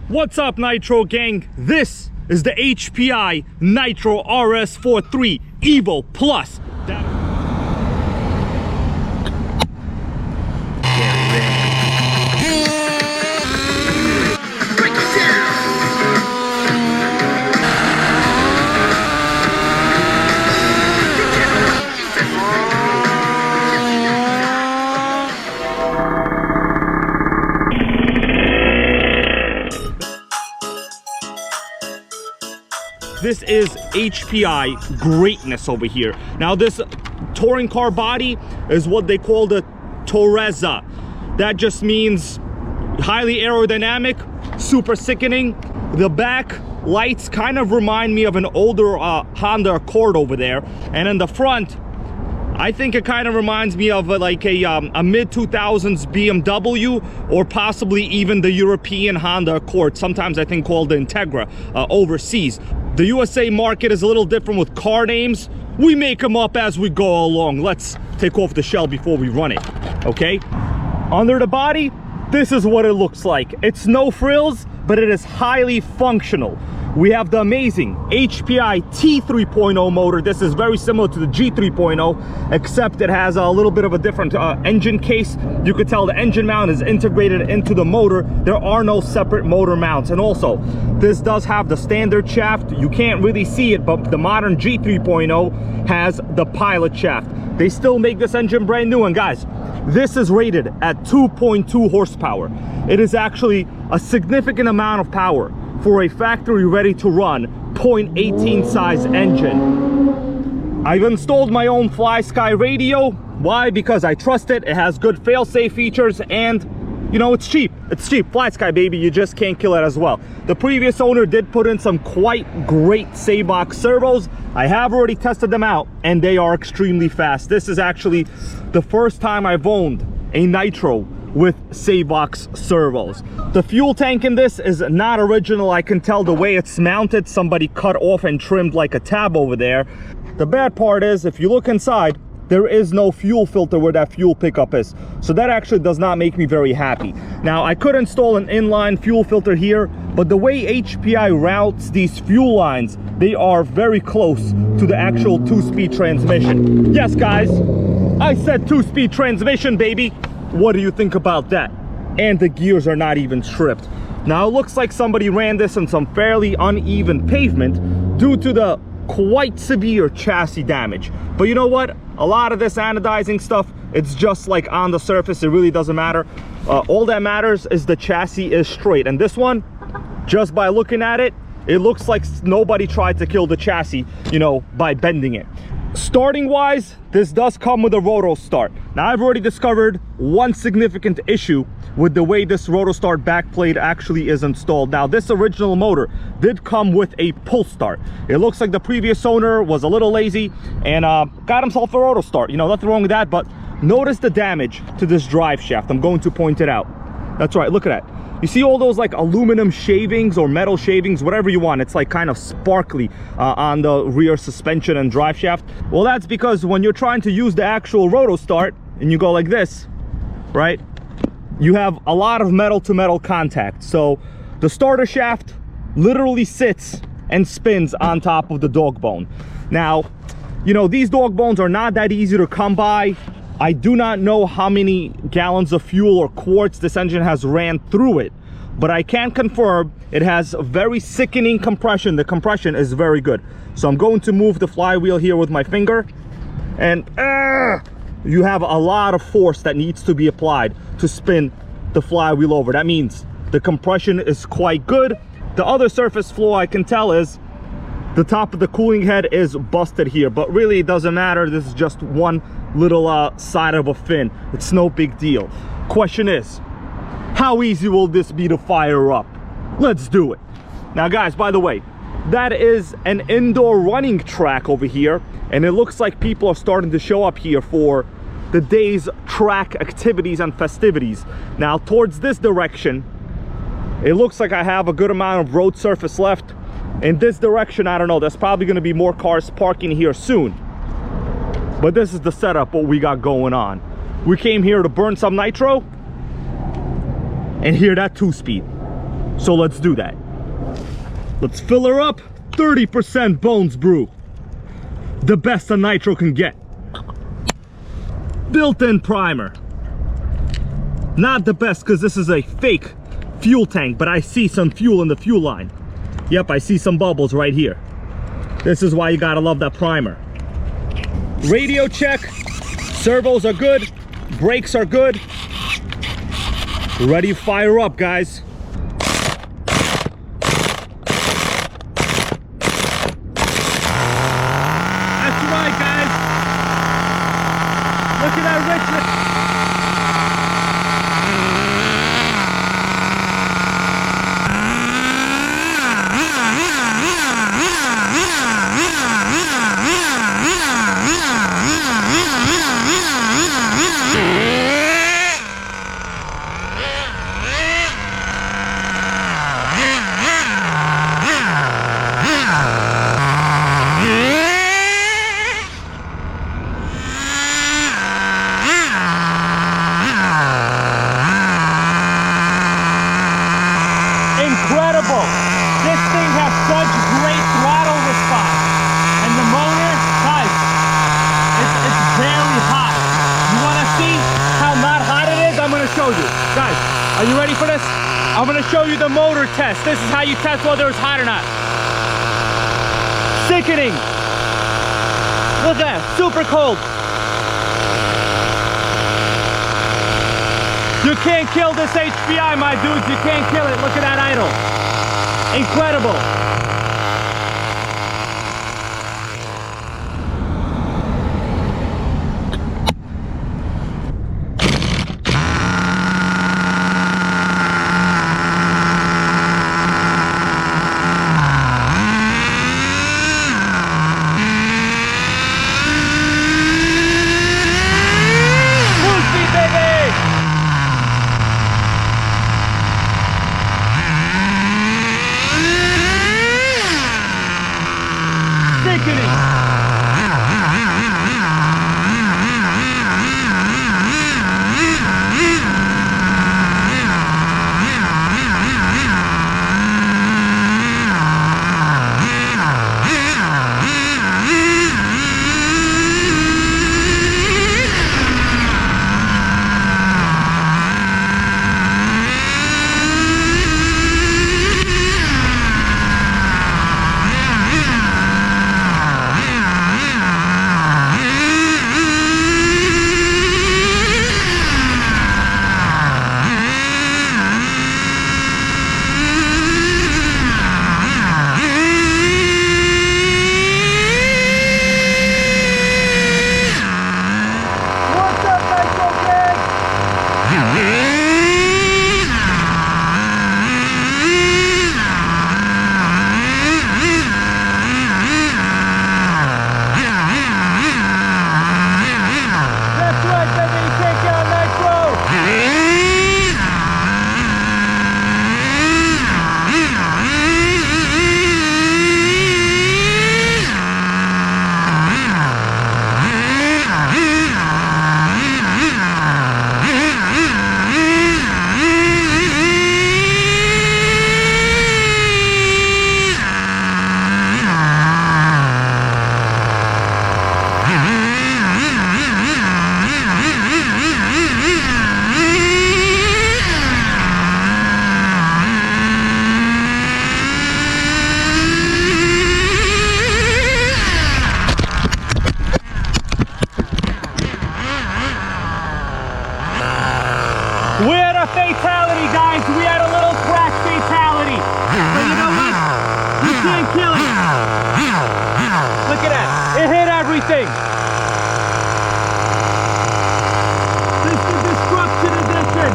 What's up, Nitro Gang? This is the HPI Nitro RS4-3 Evo Plus. This is HPI greatness over here. Now this touring car body is what they call the Torrezza. That just means highly aerodynamic, super sickening. The back lights kind of remind me of an older Honda Accord over there. And in the front, I think it kind of reminds me of like a mid-2000s BMW, or possibly even the European Honda Accord, sometimes I think called the Integra overseas. The USA market is a little different with car names. We make them up as we go along. Let's take off the shell before we run it, okay? Under the body, this is what it looks like. It's no frills, but it is highly functional. We have the amazing HPI T3.0 motor. This is very similar to the G3.0, except it has a little bit of a different engine case. You could tell the engine mount is integrated into the motor. There are no separate motor mounts. And also, this does have the standard shaft. You can't really see it, but the modern G3.0 has the pilot shaft. They still make this engine brand new. And guys, this is rated at 2.2 horsepower. It is actually a significant amount of power for a factory ready to run 0.18 size engine. I've installed my own FlySky radio. Why? Because I trust it. It has good fail-safe features, and you know, it's cheap. It's cheap. FlySky, baby, you just can't kill it as well. The previous owner did put in some quite great Savox servos. I have already tested them out, and they are extremely fast. This is actually the first time I've owned a Nitro with Savox servos. The fuel tank in this is not original. I can tell the way it's mounted. Somebody cut off and trimmed like a tab over there. The bad part is, if you look inside, there is no fuel filter where that fuel pickup is. So that actually does not make me very happy. Now, I could install an inline fuel filter here, but the way HPI routes these fuel lines, they are very close to the actual 2-speed transmission. Yes, guys, I said 2-speed transmission, baby. What do you think about that? And the gears are not even stripped. Now, it looks like somebody ran this on some fairly uneven pavement due to the quite severe chassis damage. But you know what? A lot of this anodizing stuff, it's just like on the surface. It really doesn't matter. All that matters is the chassis is straight. And this one, just by looking at it, it looks like nobody tried to kill the chassis, you know, by bending it. Starting wise, this does come with a roto start. Now, I've already discovered one significant issue with the way this roto start backplate actually is installed. Now, this original motor did come with a pull start. It looks like the previous owner was a little lazy and got himself a roto start. You know, nothing wrong with that, but notice the damage to this drive shaft. I'm going to point it out. That's right, look at that. You see all those like aluminum shavings or metal shavings, whatever you want. It's like kind of sparkly on the rear suspension and drive shaft. Well, that's because when you're trying to use the actual roto start and you go like this, right? You have a lot of metal to metal contact. So the starter shaft literally sits and spins on top of the dog bone. Now, you know, these dog bones are not that easy to come by. I do not know how many gallons of fuel or quarts this engine has ran through it, but I can confirm it has a very sickening compression. The compression is very good. So I'm going to move the flywheel here with my finger, and you have a lot of force that needs to be applied to spin the flywheel over. That means the compression is quite good. The other surface flaw I can tell is the top of the cooling head is busted here, but really it doesn't matter. This is just one little side of a fin. It's no big deal. Question is, how easy will this be to fire up? Let's do it. Now, guys, by the way, that is an indoor running track over here, and it looks like people are starting to show up here for the day's track activities and festivities. Now, towards this direction, it looks like I have a good amount of road surface left. In this direction, I don't know, there's probably going to be more cars parking here soon. But this is the setup, what we got going on. We came here to burn some nitro and hear that 2-speed. So let's do that. Let's fill her up. 30% Bones Brew. The best a nitro can get. Built-in primer. Not the best because this is a fake fuel tank, but I see some fuel in the fuel line. Yep, I see some bubbles right here. This is why you gotta love that primer. Radio check. Servos are good. Brakes are good. Ready to fire up, guys. That's right, guys. Look at that richness. Incredible. This thing has such great throttle response. And the motor, guys, it's very hot. You want to see how not hot it is? I'm going to show you. Guys, are you ready for this? I'm going to show you the motor test. This is how you test whether it's hot or not. Sickening. Look at that, super cold. You can't kill this HPI, my dudes. You can't kill it. Look at that idle. Incredible. Fatality, guys. We had a little crash fatality. But you know what? You can't kill it. Look at that. It hit everything. This is the destruction edition.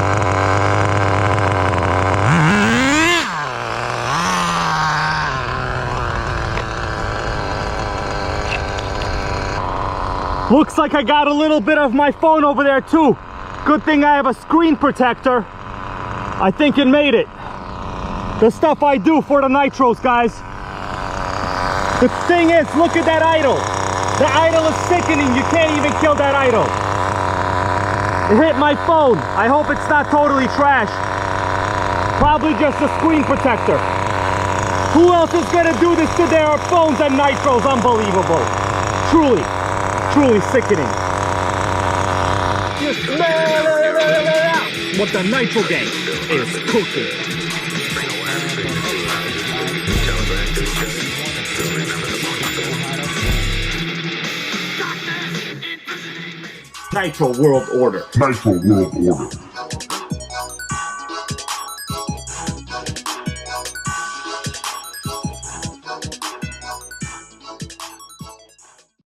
Looks like I got a little bit of my phone over there too. Good thing I have a screen protector. I think it made it. The stuff I do for the nitros, guys. The thing is, look at that idle. The idle is sickening. You can't even kill that idle. It hit my phone. I hope it's not totally trash. Probably just a screen protector. Who else is gonna do this to their phones and Nitros? Unbelievable. Truly, truly sickening. Just what the NitroGang is cooking. Nitro World Order. Nitro World Order.